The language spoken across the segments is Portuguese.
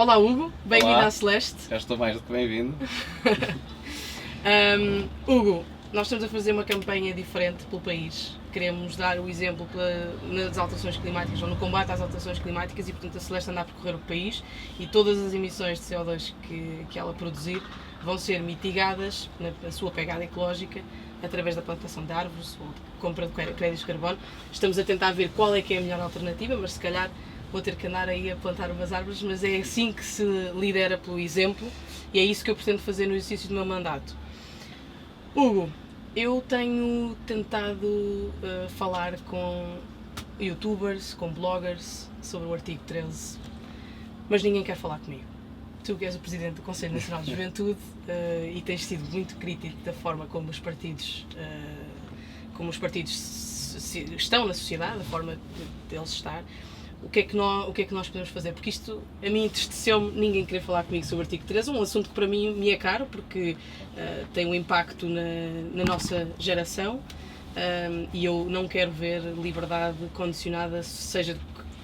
Olá Hugo, bem-vindo Olá. à Celeste. Já estou mais do que bem-vindo. Hugo, nós estamos a fazer uma campanha diferente pelo país. Queremos dar o exemplo nas alterações climáticas ou no combate às alterações climáticas e, portanto, a Celeste anda a percorrer o país e todas as emissões de CO2 que ela produzir vão ser mitigadas na sua pegada ecológica através da plantação de árvores ou compra de créditos de carbono. Estamos a tentar ver qual é que é a melhor alternativa, mas se calhar vou ter que andar aí a plantar umas árvores, mas é assim que se lidera pelo exemplo e é isso que eu pretendo fazer no exercício do meu mandato. Hugo, eu tenho tentado falar com youtubers, com bloggers sobre o artigo 13, mas ninguém quer falar comigo. Tu que és o Presidente do Conselho Nacional de Juventude e tens sido muito crítico da forma como os partidos estão na sociedade, a forma deles estar. O que é que nós podemos fazer? Porque isto, a mim, entristeceu-me ninguém querer falar comigo sobre o artigo 13, um assunto que para mim me é caro, porque tem um impacto na nossa geração e eu não quero ver liberdade condicionada, seja de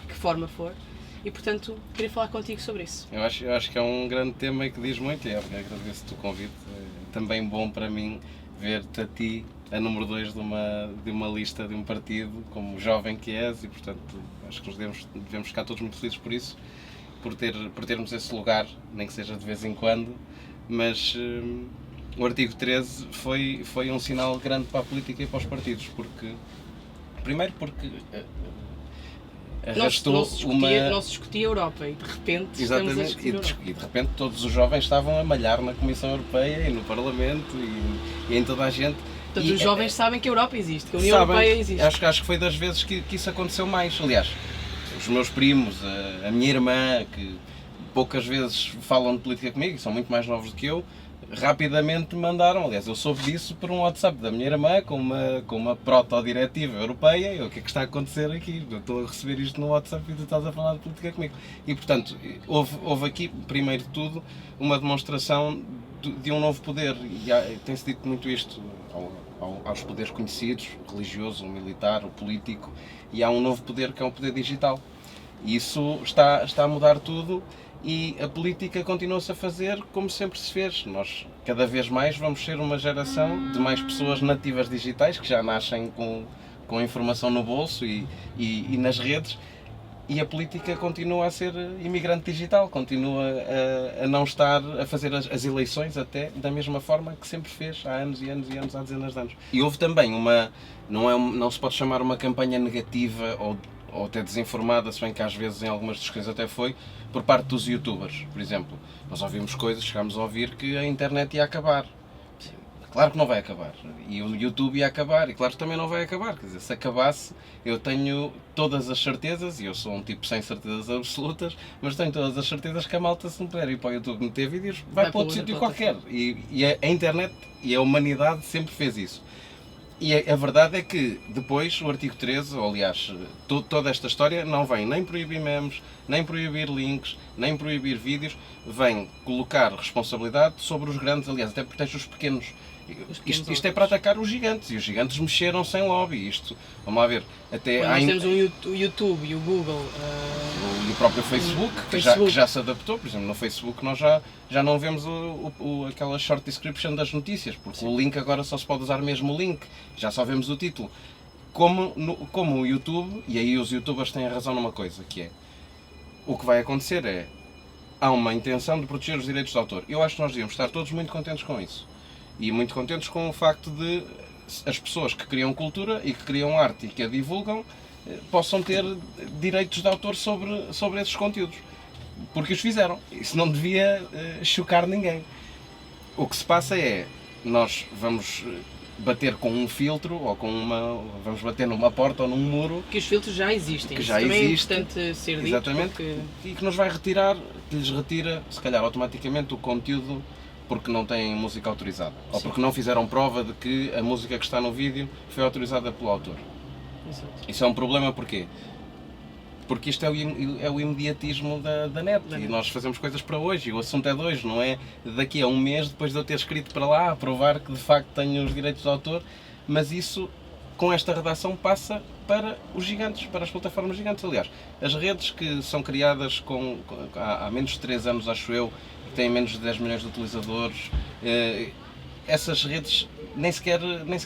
que forma for, e portanto queria falar contigo sobre isso. Eu acho que é um grande tema e que diz muito e agradeço-te o convite. É também bom para mim ver-te a ti a número 2 de uma lista de um partido, como jovem que és, e portanto acho que nos devemos ficar todos muito felizes por isso, por termos esse lugar, nem que seja de vez em quando, mas o artigo 13 foi um sinal grande para a política e para os partidos, primeiro porque arrastou não se discutia a Europa e de repente estamos a discutir a Europa. E de repente todos os jovens estavam a malhar na Comissão Europeia e no Parlamento e em toda a gente. Portanto, os jovens sabem que a Europa existe, que a União Europeia existe. Acho que foi das vezes que isso aconteceu mais. Aliás, os meus primos, a minha irmã, que poucas vezes falam de política comigo, são muito mais novos do que eu, rapidamente mandaram. Aliás, eu soube disso por um WhatsApp da minha irmã com uma proto-diretiva europeia. E o que é que está a acontecer aqui? Eu estou a receber isto no WhatsApp e tu estás a falar de política comigo. E portanto, houve aqui, primeiro de tudo, uma demonstração de um novo poder. E tem-se dito muito isto aos poderes conhecidos, o religioso, o militar, o político, e há um novo poder que é o poder digital. E isso está a mudar tudo e a política continua-se a fazer como sempre se fez. Nós, cada vez mais, vamos ser uma geração de mais pessoas nativas digitais que já nascem com a informação no bolso e nas redes. E a política continua a ser imigrante digital, continua a não estar a fazer as eleições até da mesma forma que sempre fez há anos e anos e anos, há dezenas de anos. E houve também não se pode chamar uma campanha negativa ou até desinformada, se bem que às vezes em algumas discussões até foi, por parte dos youtubers, por exemplo. Nós ouvimos coisas, chegámos a ouvir que a internet ia acabar. Claro que não vai acabar. E o YouTube ia acabar. E claro que também não vai acabar. Quer dizer, se acabasse, eu tenho todas as certezas, e eu sou um tipo sem certezas absolutas, mas tenho todas as certezas que a malta, se não puder ir para o YouTube meter vídeos, vai para outro sítio qualquer. E a internet e a humanidade sempre fez isso. E a verdade é que depois o artigo 13, ou aliás, toda esta história não vem nem proibir memes, nem proibir links, nem proibir vídeos, vem colocar responsabilidade sobre os grandes, aliás, até protege os pequenos. Isto é para atacar os gigantes, e os gigantes mexeram sem lobby. Vamos lá ver, até nós temos o YouTube e o Google e o próprio Facebook, que já se adaptou. Por exemplo, no Facebook nós já não vemos aquela short description das notícias, porque sim, o link agora só se pode usar mesmo o link, já só vemos o título. Como o YouTube, e aí os youtubers têm a razão numa coisa, que é, o que vai acontecer é, há uma intenção de proteger os direitos de autor. Eu acho que nós devíamos estar todos muito contentes com isso. E muito contentes com o facto de as pessoas que criam cultura e que criam arte e que a divulgam possam ter direitos de autor sobre esses conteúdos. Porque os fizeram. Isso não devia chocar ninguém. O que se passa é, nós vamos bater com um filtro ou vamos bater numa porta ou num muro. Que os filtros já existem. Que já também existe, é importante ser dito. Exatamente. Porque... E que lhes retira, se calhar automaticamente, o conteúdo porque não têm música autorizada. Sim. Ou porque não fizeram prova de que a música que está no vídeo foi autorizada pelo autor. Exato. Isso é um problema porquê? Porque isto é o imediatismo da net. E nós fazemos coisas para hoje e o assunto é de hoje, não é daqui a um mês depois de eu ter escrito para lá a provar que de facto tenho os direitos de autor, mas isso com esta redação passa para os gigantes, para as plataformas gigantes. Aliás, as redes que são criadas há menos de 3 anos, acho eu, que têm menos de 10 milhões de utilizadores, essas redes nem sequer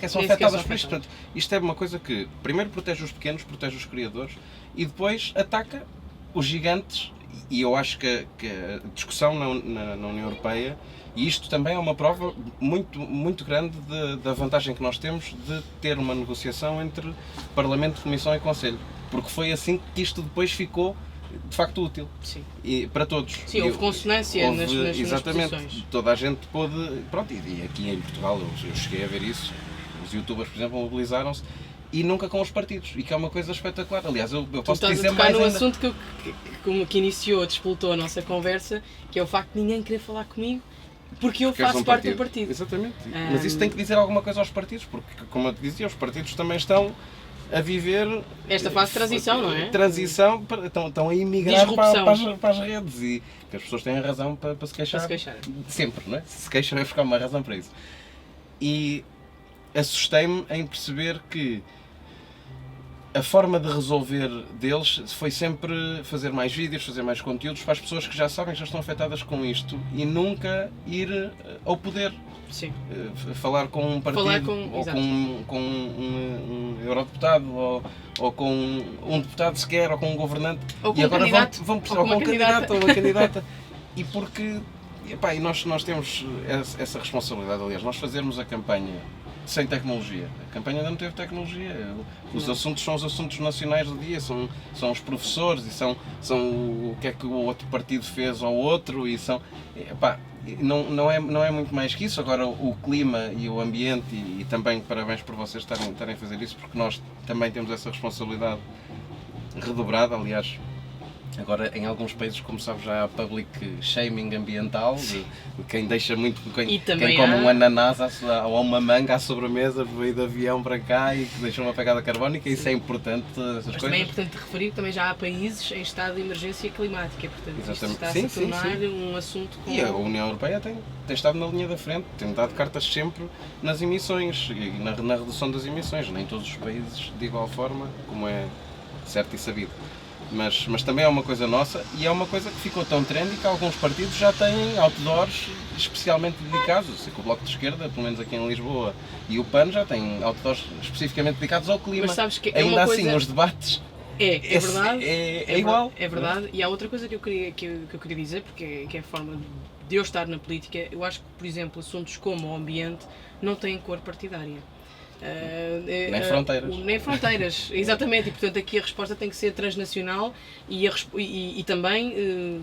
são afetadas por isto. Portanto, isto é uma coisa que primeiro protege os pequenos, protege os criadores e depois ataca os gigantes. E eu acho que a discussão na União Europeia, e isto também é uma prova muito, muito grande da vantagem que nós temos de ter uma negociação entre Parlamento, Comissão e Conselho. Porque foi assim que isto depois ficou de facto útil. Sim. E para todos. Sim, houve consonância nas exatamente, posições. toda a gente pôde. Pronto, e aqui em Portugal eu cheguei a ver isso. Os youtubers, por exemplo, mobilizaram-se e nunca com os partidos. E que é uma coisa espetacular. Aliás, eu posso dizer mais ainda. Tu estás a tocar no assunto que iniciou, despoltou a nossa conversa, que é o facto de ninguém querer falar comigo porque eu faço parte do partido. Exatamente. Mas isso tem que dizer alguma coisa aos partidos, porque, como eu te dizia, os partidos também estão a viver esta fase de transição, não é? Transição, estão a emigrar para as redes e que as pessoas têm a razão para se queixar. Sempre, não é? Se queixam é buscar uma razão para isso. E assustei-me em perceber que a forma de resolver deles foi sempre fazer mais vídeos, fazer mais conteúdos para as pessoas que já sabem que já estão afetadas com isto e nunca ir ao poder. Sim. Falar com um partido, ou com um eurodeputado, ou com um deputado sequer, ou com um governante. Ou com e agora vão ou com um candidato ou uma candidata. E porque nós temos essa responsabilidade, aliás, nós fazermos a campanha sem tecnologia. A campanha ainda não teve tecnologia. Os assuntos são os assuntos nacionais do dia, são os professores, e são o que é que o outro partido fez ao outro, e são... Não é muito mais que isso. Agora o clima e o ambiente, e também parabéns por vocês estarem a fazer isso, porque nós também temos essa responsabilidade redobrada. Aliás, agora em alguns países, como sabes, já há public shaming ambiental, de quem deixa muito, quem come um ananás ou uma manga à sobremesa, veio de avião para cá e que deixa uma pegada carbónica. Isso é importante, todas essas coisas. Também é importante referir que também já há países em estado de emergência climática, portanto isto está-se a tornar um assunto com... E a União Europeia tem estado na linha da frente, tem dado cartas sempre nas emissões e na redução das emissões, nem todos os países de igual forma, como é certo e sabido. Mas também é uma coisa nossa, e é uma coisa que ficou tão trendy que alguns partidos já têm outdoors especialmente dedicados. Eu sei que o Bloco de Esquerda, pelo menos aqui em Lisboa, e o PAN já têm outdoors especificamente dedicados ao clima. Mas sabes que é ainda uma assim, coisa... nos debates é verdade, é igual. É verdade, e há outra coisa que eu queria dizer, porque é a forma de eu estar na política. Eu acho que, por exemplo, assuntos como o ambiente não têm cor partidária. Nem fronteiras. Nem fronteiras, exatamente, e portanto aqui a resposta tem que ser transnacional e também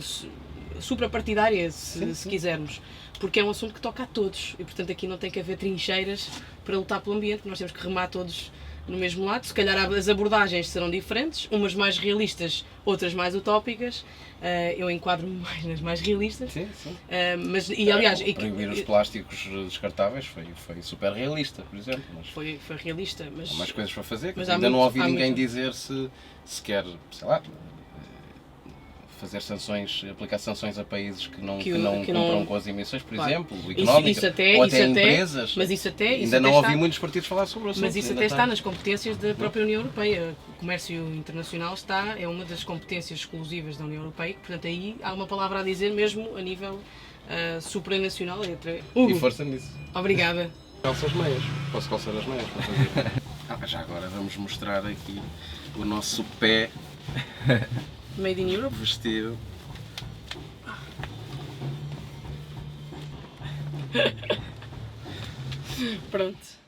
suprapartidária, se quisermos, porque é um assunto que toca a todos e portanto aqui não tem que haver trincheiras para lutar pelo ambiente, nós temos que remar todos no mesmo lado. Se calhar as abordagens serão diferentes, umas mais realistas, outras mais utópicas. Eu enquadro-me mais nas mais realistas. Sim. Aliás, proibir os plásticos descartáveis foi super realista, por exemplo. Mas foi realista, mas há mais coisas para fazer. Mas ainda não ouvi ninguém dizer se quer, sei lá, aplicar sanções a países que não cumpram com as emissões, por exemplo, económicas, ou até empresas. Mas isso ainda não ouvi muitos partidos falar sobre o assunto. Mas isso até está nas competências da própria União Europeia. O comércio internacional é uma das competências exclusivas da União Europeia, portanto aí há uma palavra a dizer mesmo a nível supranacional. E força nisso. Obrigada. Calça as meias. Posso calçar as meias para fazer. Já agora vamos mostrar aqui o nosso pé Made in Europe. Vestido. Pronto.